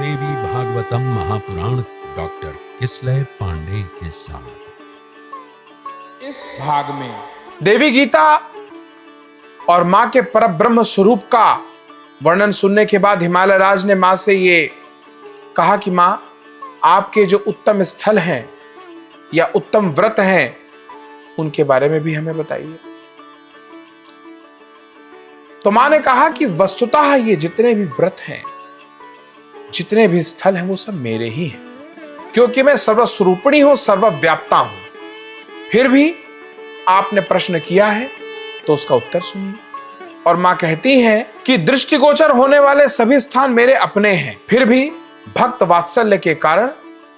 देवी Bhagavatam Mahapuran doctor Kislay Pandey के साथ। इस भाग में देवी गीता और मां के परब्रह्म स्वरूप का वर्णन सुनने के बाद हिमालय राज ने मां से ये कहा कि मां, आपके जो उत्तम स्थल हैं या उत्तम व्रत हैं उनके बारे में भी हमें बताइए। तो मां ने कहा कि वस्तुतः ये जितने भी व्रत हैं, जितने भी स्थल हैं, वो सब मेरे ही हैं, क्योंकि मैं सर्वस्वरूपिणी हूं, सर्वव्याप्ता हूं। फिर भी आपने प्रश्न किया है तो उसका उत्तर सुनिए। और मां कहती हैं कि दृष्टिगोचर होने वाले सभी स्थान मेरे अपने हैं, फिर भी भक्त वात्सल्य के कारण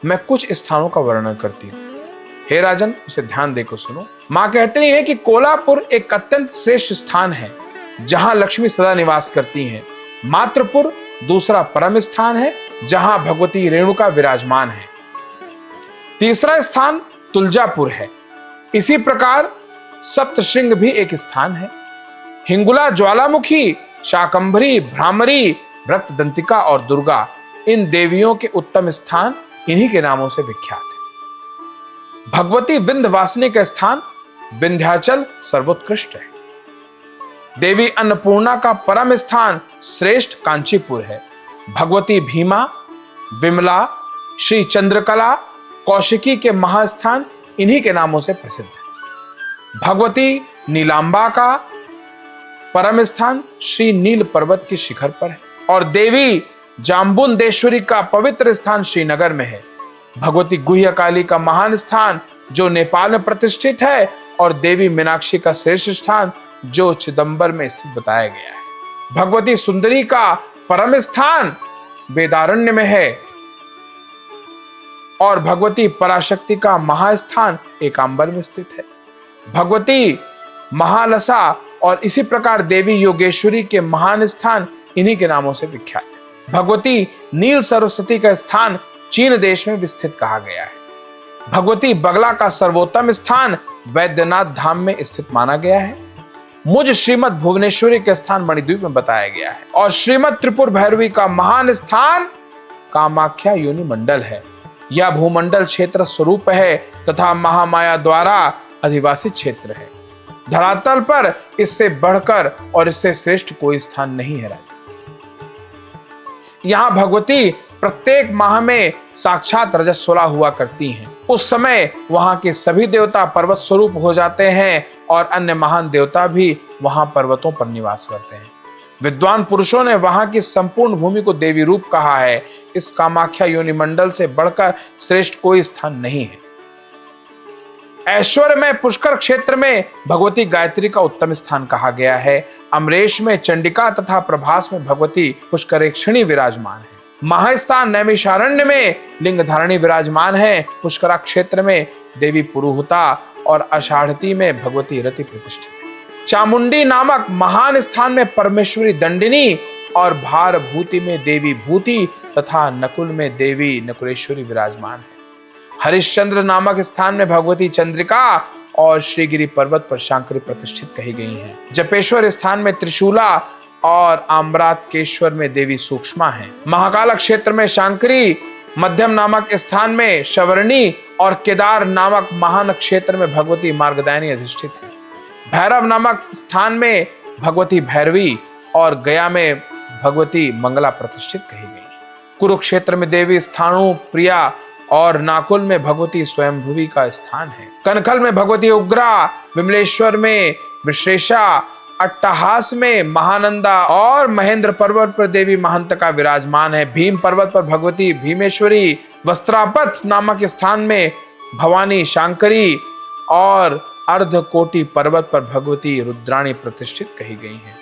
मैं कुछ स्थानों का वर्णन करती हूं। हे राजन, उसे ध्यान देकर सुनो। मां कहती है कि कोल्हापुर एक अत्यंत श्रेष्ठ स्थान है जहां लक्ष्मी सदा निवास करती हैं। मात्रपुर दूसरा परम स्थान है जहां भगवती रेणुका विराजमान है। तीसरा स्थान तुलजापुर है। इसी प्रकार सप्तशृंग भी एक स्थान है। हिंगुला, ज्वालामुखी, शाकंभरी, भ्रामरी, रक्तदंतिका और दुर्गा, इन देवियों के उत्तम स्थान इन्हीं के नामों से विख्यात है। भगवती विंध्यवासिनी का स्थान विंध्याचल सर्वोत्कृष्ट है। देवी अन्नपूर्णा का परम स्थान श्रेष्ठ कांचीपुर है। भगवती भीमा, विमला, श्री चंद्रकला, कौशिकी के महास्थान इन्हीं के नामों से प्रसिद्ध है। भगवती नीलांबा का परम स्थान श्री नील पर्वत के शिखर पर है और देवी जाम्बुंदेश्वरी का पवित्र स्थान श्रीनगर में है। भगवती गुह्यकाली का महान स्थान जो नेपाल में प्रतिष्ठित है और देवी मीनाक्षी का श्रेष्ठ स्थान जो चिदंबर में स्थित बताया गया है। भगवती सुंदरी का परम स्थान वेदारण्य में है और भगवती पराशक्ति का महास्थान एकांबर में स्थित है। भगवती महालसा और इसी प्रकार देवी योगेश्वरी के महान स्थान इन्हीं के नामों से विख्यात है। भगवती नील सरस्वती का स्थान चीन देश में विस्थित कहा गया है। भगवती बगला का सर्वोत्तम स्थान वैद्यनाथ धाम में स्थित माना गया है। मुझ श्रीमद भुवनेश्वरी के स्थान मणिद्वीप में बताया गया है और श्रीमद त्रिपुर भैरवी का महान स्थान कामाख्या योनि मंडल है। यह भूमंडल क्षेत्र स्वरूप है तथा महामाया द्वारा अधिवासित क्षेत्र है। धरातल पर इससे बढ़कर और इससे श्रेष्ठ कोई स्थान नहीं है। यहाँ भगवती प्रत्येक माह में साक्षात रजस्वला हुआ करती हैं। उस समय वहां के सभी देवता पर्वत स्वरूप हो जाते हैं और अन्य महान देवता भी वहां पर्वतों पर निवास करते हैं। विद्वान पुरुषों ने वहां की संपूर्ण भूमि को देवी रूप कहा है। इस कामाख्या योनि मंडल से बढ़कर श्रेष्ठ कोई स्थान नहीं है। ऐश्वर्य में पुष्कर क्षेत्र में भगवती गायत्री का उत्तम स्थान कहा गया है। अमरेश में चंडिका तथा प्रभास में भगवती पुष्करेक्षिणी विराजमान है। महास्थान नैमिषारण्य में लिंग धारणी विराजमान है। पुष्करा क्षेत्र में देवी पुरुहुता और आषाढ़ती में भगवती रति प्रतिष्ठित है। चामुंडी नामक महान स्थान में परमेश्वरी दंडिनी और भार भूति में देवी भूति तथा नकुल में देवी नकुलेश्वरी विराजमान है। हरिश्चंद्र नामक स्थान में भगवती चंद्रिका और श्रीगिरी पर्वत पर शांकरी प्रतिष्ठित कही गई हैं। जपेश्वर स्थान में त्रिशूला और आम्रातकेश्वर में देवी सूक्ष्मा है। महाकाल क्षेत्र में शांकरी, मध्यम नामक स्थान में शवर्णी और केदार नामक महान क्षेत्र में भगवती मार्गदायनी अधिष्ठित है। भैरव नामक स्थान में भगवती भैरवी और गया में भगवती मंगला प्रतिष्ठित कही गई। कुरुक्षेत्र में देवी स्थाणु प्रिया और नाकुल में भगवती स्वयंभुवी का स्थान है। कनखल में भगवती उग्रा, विमलेश्वर में विश्रेषा, अट्टहास में महानंदा और महेंद्र पर्वत पर देवी महंतका विराजमान है। भीम पर्वत पर भगवती भीमेश्वरी, वस्त्रापथ नामक स्थान में भवानी शांकरी और अर्धकोटि पर्वत पर भगवती रुद्राणी प्रतिष्ठित कही गई हैं।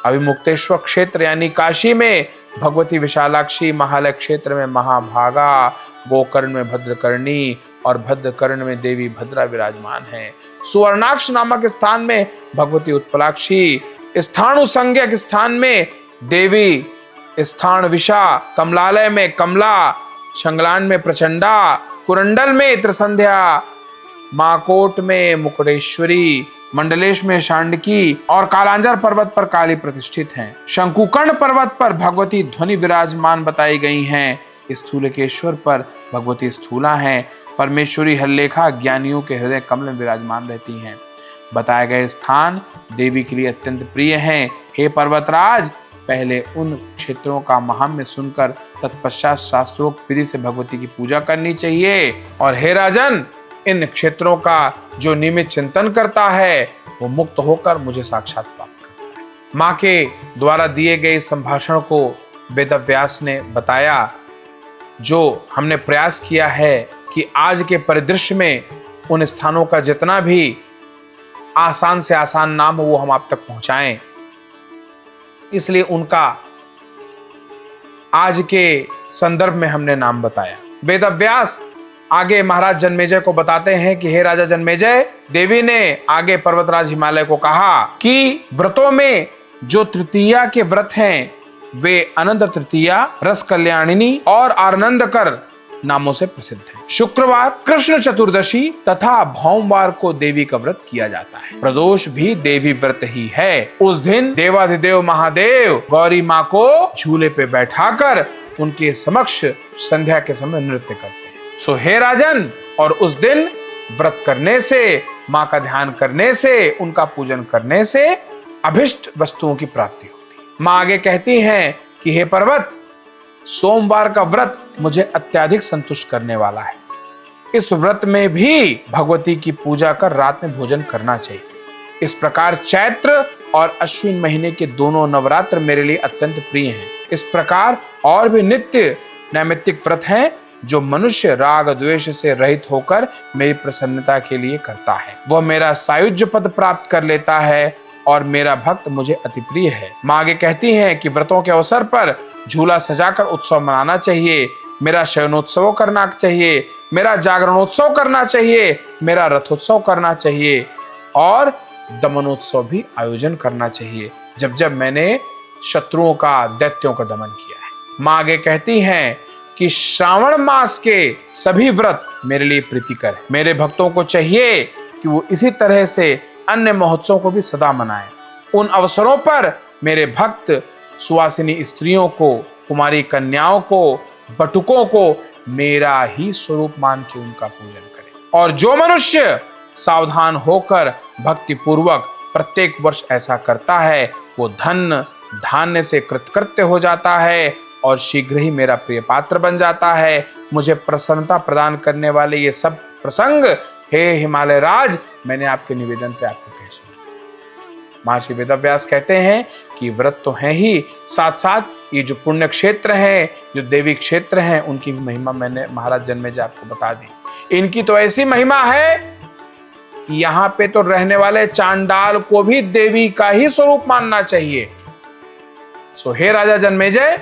अभिमुक्तेश्वर क्षेत्र यानी काशी में भगवती विशालाक्षी, महालय क्षेत्र में महाभागा, गोकर्ण में भद्रकर्णी और भद्रकर्ण में देवी भद्रा विराजमान है। सुवर्णाक्ष नामक स्थान में भगवती उत्पलाक्षी, स्थाणु संज्ञक स्थान में देवी स्थान विशा, कमलालय में कमला, शंगलान में प्रचंडा, कुरंडल में त्रिसंध्या, माकोट में मुकुटेश्वरी, मंडलेश में शांडकी और कालांजर पर्वत पर काली प्रतिष्ठित हैं। शंकुकर्ण पर्वत पर भगवती ध्वनि विराजमान बताई गई हैं। स्थूलकेश्वर पर भगवती स्थूला हैं। परमेश्वरी हल्लेखा ज्ञानियों के हृदय कमल में विराजमान रहती हैं। बताए गए स्थान देवी के लिए अत्यंत प्रिय हैं। हे पर्वतराज, पहले उन क्षेत्रों का महात्म्य सुनकर तत्पश्चात शास्त्रोक्त विधि से भगवती की पूजा करनी चाहिए। और हे राजन, इन क्षेत्रों का जो नियमित चिंतन करता है वो मुक्त होकर मुझे साक्षात प्राप्त करता है। माँ के द्वारा दिए गए संभाषण को वेदव्यास ने बताया। जो हमने प्रयास किया है कि आज के परिदृश्य में उन स्थानों का जितना भी आसान से आसान नाम हो वो हम आप तक पहुंचाएं, इसलिए उनका आज के संदर्भ में हमने नाम बताया। वेदव्यास आगे महाराज जन्मेजय को बताते हैं कि हे राजा जन्मेजय, देवी ने आगे पर्वतराज हिमालय को कहा कि व्रतों में जो तृतीया के व्रत हैं वे अनंत तृतीया, रस कल्याणिनी और आनंदकर नामों से प्रसिद्ध है। शुक्रवार, कृष्ण चतुर्दशी तथा भौमवार को देवी का व्रत किया जाता है। प्रदोष भी देवी व्रत ही है। उस दिन देवाधिदेव महादेव गौरी माँ को झूले पे बैठाकर उनके समक्ष संध्या के समय नृत्य करते हैं। सो हे राजन, और उस दिन व्रत करने से, माँ का ध्यान करने से, उनका पूजन करने से अभिष्ट वस्तुओं की प्राप्ति होती है। माँ आगे कहती हैं कि हे पर्वत, सोमवार का व्रत मुझे अत्यधिक संतुष्ट करने वाला है। इस व्रत में भी भगवती की पूजा कर रात में भोजन करना चाहिए। इस प्रकार चैत्र और अश्विन महीने के दोनों नवरात्र मेरे लिए अत्यंत प्रिय हैं। इस प्रकार और भी नित्य नैमित्तिक व्रत हैं जो मनुष्य राग द्वेष से रहित होकर मेरी प्रसन्नता के लिए करता है। वह मेरा सायुज्य पद प्राप्त कर लेता है और मेरा भक्त मुझे अति प्रिय है। माँ आगे कहती हैं कि व्रतों के अवसर पर झूला सजाकर उत्सव मनाना चाहिए। मेरा शयनोत्सव करना चाहिए, मेरा जागरणोत्सव करना चाहिए, मेरा रथोत्सव करना चाहिए और दमनोत्सव भी आयोजन करना चाहिए, जब जब मैंने शत्रुओं का, दैत्यों का दमन किया है। माँ आगे कहती हैं कि श्रावण मास के सभी व्रत मेरे लिए प्रीतिकर है। मेरे भक्तों को चाहिए कि वो इसी तरह से अन्य महोत्सव को भी सदा मनाएं। उन अवसरों पर मेरे भक्त सुवासिनी स्त्रियों को, कुमारी कन्याओं को, बटुकों को मेरा ही स्वरूप मान के उनका पूजन करें। और जो मनुष्य सावधान होकर भक्ति पूर्वक प्रत्येक वर्ष ऐसा करता है वो धन धान्य से कृतकृत्य हो जाता है और शीघ्र ही मेरा प्रिय पात्र बन जाता है। मुझे प्रसन्नता प्रदान करने वाले ये सब प्रसंग हे हिमालय राज, मैंने आपके निवेदन पे आपको कह सुना। महर्षि वेदव्यास कहते हैं कि व्रत तो है ही, साथ साथ ये जो पुण्य क्षेत्र हैं, जो देवी क्षेत्र हैं, उनकी भी महिमा मैंने महाराज जन्मेजय आपको बता दी। इनकी तो ऐसी महिमा है कि यहाँ पे तो रहने वाले चांडाल को भी देवी का ही स्वरूप मानना चाहिए। सो हे राजा जन्मेजय,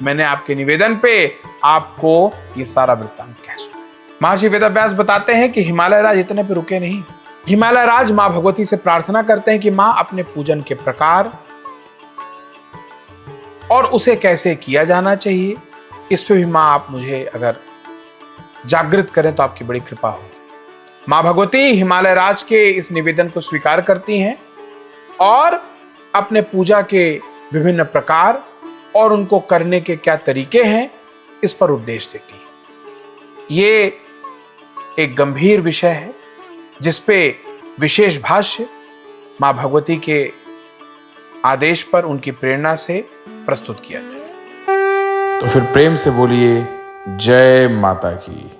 मैंने आपके निवेदन पे आपको ये सारा वृत्तांत कह सुना। महर्षि वेदव्यास बताते हैं कि हिमालय राज इतने पे रुके नहीं। हिमालय राज मां भगवती से प्रार्थना करते हैं कि मां अपने पूजन के प्रकार और उसे कैसे किया जाना चाहिए, इस पे भी मां आप मुझे अगर जागृत करें तो आपकी बड़ी कृपा हो। मां भगवती हिमालय राज के इस निवेदन को स्वीकार करती हैं और अपने पूजा के विभिन्न प्रकार और उनको करने के क्या तरीके हैं इस पर उपदेश देती है। ये एक गंभीर विषय है जिस पे विशेष भाष्य मां भगवती के आदेश पर उनकी प्रेरणा से प्रस्तुत किया जाए। तो फिर प्रेम से बोलिए जय माता की।